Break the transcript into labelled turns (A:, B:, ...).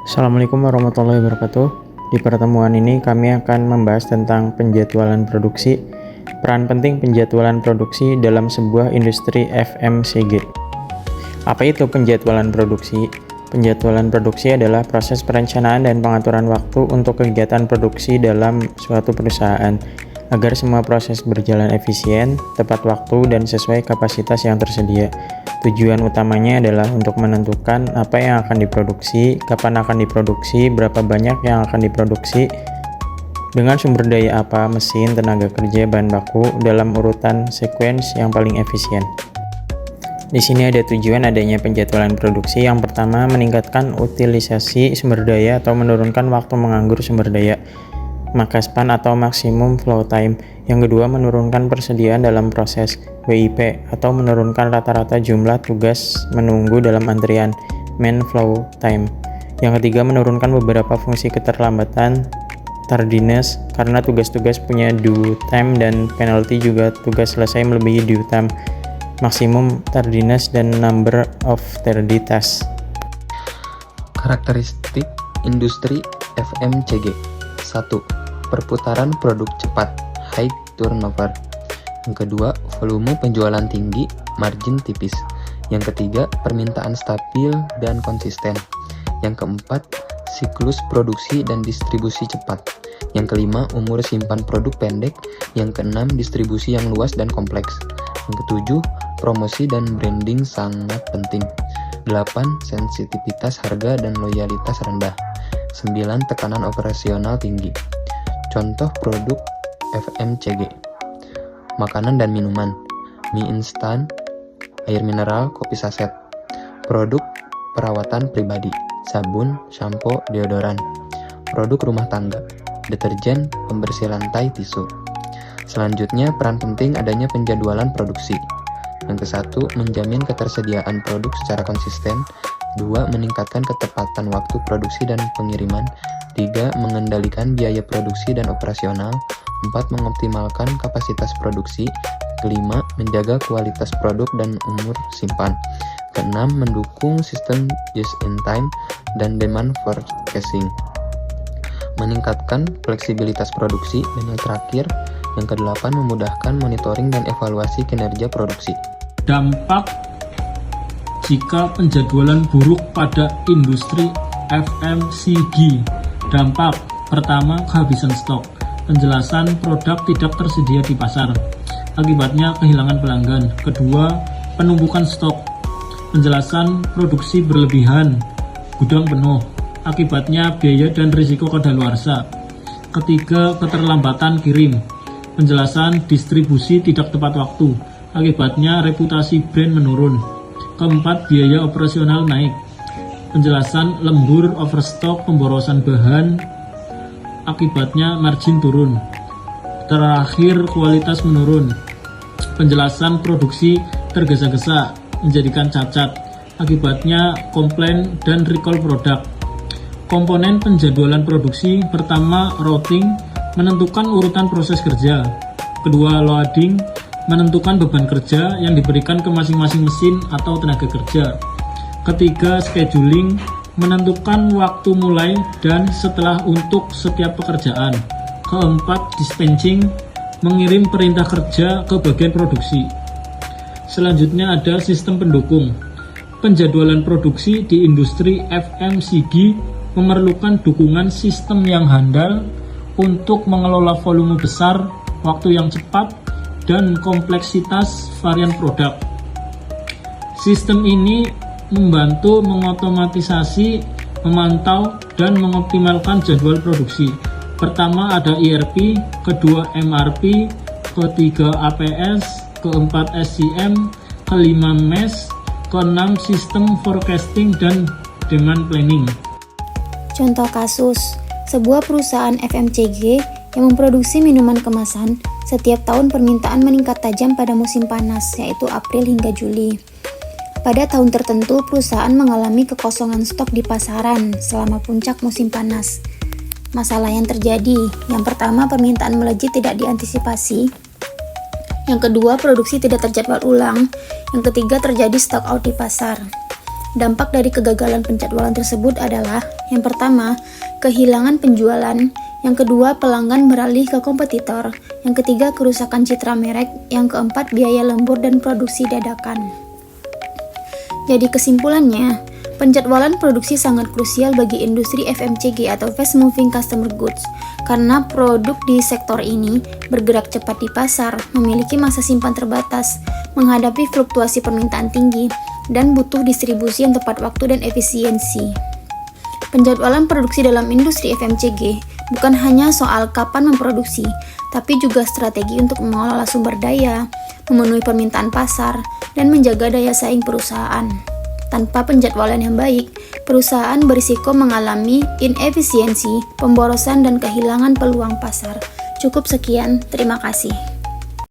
A: Assalamualaikum warahmatullahi wabarakatuh. Di pertemuan ini kami akan membahas tentang penjadwalan produksi, peran penting penjadwalan produksi dalam sebuah industri FMCG. Apa itu penjadwalan produksi? Penjadwalan produksi adalah proses perencanaan dan pengaturan waktu untuk kegiatan produksi dalam suatu perusahaan, agar semua proses berjalan efisien, tepat waktu, dan sesuai kapasitas yang tersedia. Tujuan utamanya adalah untuk menentukan apa yang akan diproduksi, kapan akan diproduksi, berapa banyak yang akan diproduksi, dengan sumber daya apa, mesin, tenaga kerja, bahan baku, dalam urutan sequence yang paling efisien. Di sini ada tujuan adanya penjadwalan produksi. Yang pertama, meningkatkan utilisasi sumber daya atau menurunkan waktu menganggur sumber daya, MACSPAN atau Maximum Flow Time. Yang kedua, menurunkan persediaan dalam proses, WIP, atau menurunkan rata-rata jumlah tugas menunggu dalam antrian, Man Flow Time. Yang ketiga, menurunkan beberapa fungsi keterlambatan, tardiness, karena tugas-tugas punya due time dan penalty juga tugas selesai melebihi due time, maksimum tardiness, dan number of tardy tasks.
B: Karakteristik industri FMCG. 1. Perputaran produk cepat, high turnover. Yang kedua, volume penjualan tinggi, margin tipis. Yang ketiga, permintaan stabil dan konsisten. Yang keempat, siklus produksi dan distribusi cepat. Yang kelima, umur simpan produk pendek. Yang keenam, distribusi yang luas dan kompleks. Yang ketujuh, promosi dan branding sangat penting. 8. Sensitivitas harga dan loyalitas rendah. 9. Tekanan operasional tinggi. Contoh produk FMCG: makanan dan minuman, mie instan, air mineral, kopi saset. Produk perawatan pribadi, sabun, sampo, deodoran. Produk rumah tangga, deterjen, pembersih lantai, tisu. Selanjutnya, peran penting adanya penjadwalan produksi. Yang ke-1, menjamin ketersediaan produk secara konsisten. 2. Meningkatkan ketepatan waktu produksi dan pengiriman. 3. Mengendalikan biaya produksi dan operasional. 4. Mengoptimalkan kapasitas produksi. 5. Menjaga kualitas produk dan umur simpan. 6. Mendukung sistem just in time dan demand forecasting. Meningkatkan fleksibilitas produksi. Dan yang terakhir, yang ke-8, memudahkan monitoring dan evaluasi kinerja produksi.
C: Dampak jika penjadwalan buruk pada industri FMCG. Dampak pertama, kehabisan stok. Penjelasan produk tidak tersedia di pasar, akibatnya kehilangan pelanggan. Kedua, penumpukan stok. Penjelasan produksi berlebihan, gudang penuh, akibatnya biaya dan risiko kadaluarsa. Ketiga, keterlambatan kirim. Penjelasan distribusi tidak tepat waktu, akibatnya reputasi brand menurun. Keempat, biaya operasional naik. Penjelasan lembur, overstock, pemborosan bahan, akibatnya margin turun. Terakhir, kualitas menurun. Penjelasan produksi tergesa-gesa, menjadikan cacat, akibatnya komplain dan recall produk. Komponen penjadwalan produksi: pertama, routing, menentukan urutan proses kerja. Kedua, loading, menentukan beban kerja yang diberikan ke masing-masing mesin atau tenaga kerja. Ketiga, scheduling, menentukan waktu mulai dan setelah untuk setiap pekerjaan. Keempat, dispatching, mengirim perintah kerja ke bagian produksi. Selanjutnya ada sistem pendukung. Penjadwalan produksi di industri FMCG memerlukan dukungan sistem yang handal untuk mengelola volume besar, waktu yang cepat, dan kompleksitas varian produk. Sistem ini membantu mengotomatisasi, memantau, dan mengoptimalkan jadwal produksi. Pertama ada ERP, kedua MRP, ketiga APS, keempat SCM, kelima MES, keenam sistem forecasting dan demand planning.
D: Contoh kasus, sebuah perusahaan FMCG yang memproduksi minuman kemasan. Setiap tahun permintaan meningkat tajam pada musim panas, yaitu April hingga Juli. Pada tahun tertentu, perusahaan mengalami kekosongan stok di pasaran selama puncak musim panas. Masalah yang terjadi, yang pertama, permintaan melejit tidak diantisipasi. Yang kedua, produksi tidak terjadwal ulang. Yang ketiga, terjadi stock out di pasar. Dampak dari kegagalan penjadwalan tersebut adalah yang pertama, kehilangan penjualan, yang kedua, pelanggan beralih ke kompetitor, yang ketiga, kerusakan citra merek, yang keempat, biaya lembur dan produksi dadakan. Jadi kesimpulannya, penjadwalan produksi sangat krusial bagi industri FMCG atau Fast Moving Consumer Goods karena produk di sektor ini bergerak cepat di pasar, memiliki masa simpan terbatas, menghadapi fluktuasi permintaan tinggi, dan butuh distribusi yang tepat waktu dan efisiensi. Penjadwalan produksi dalam industri FMCG bukan hanya soal kapan memproduksi, tapi juga strategi untuk mengelola sumber daya, memenuhi permintaan pasar, dan menjaga daya saing perusahaan. Tanpa penjadwalan yang baik, perusahaan berisiko mengalami inefisiensi, pemborosan, dan kehilangan peluang pasar. Cukup sekian, terima kasih.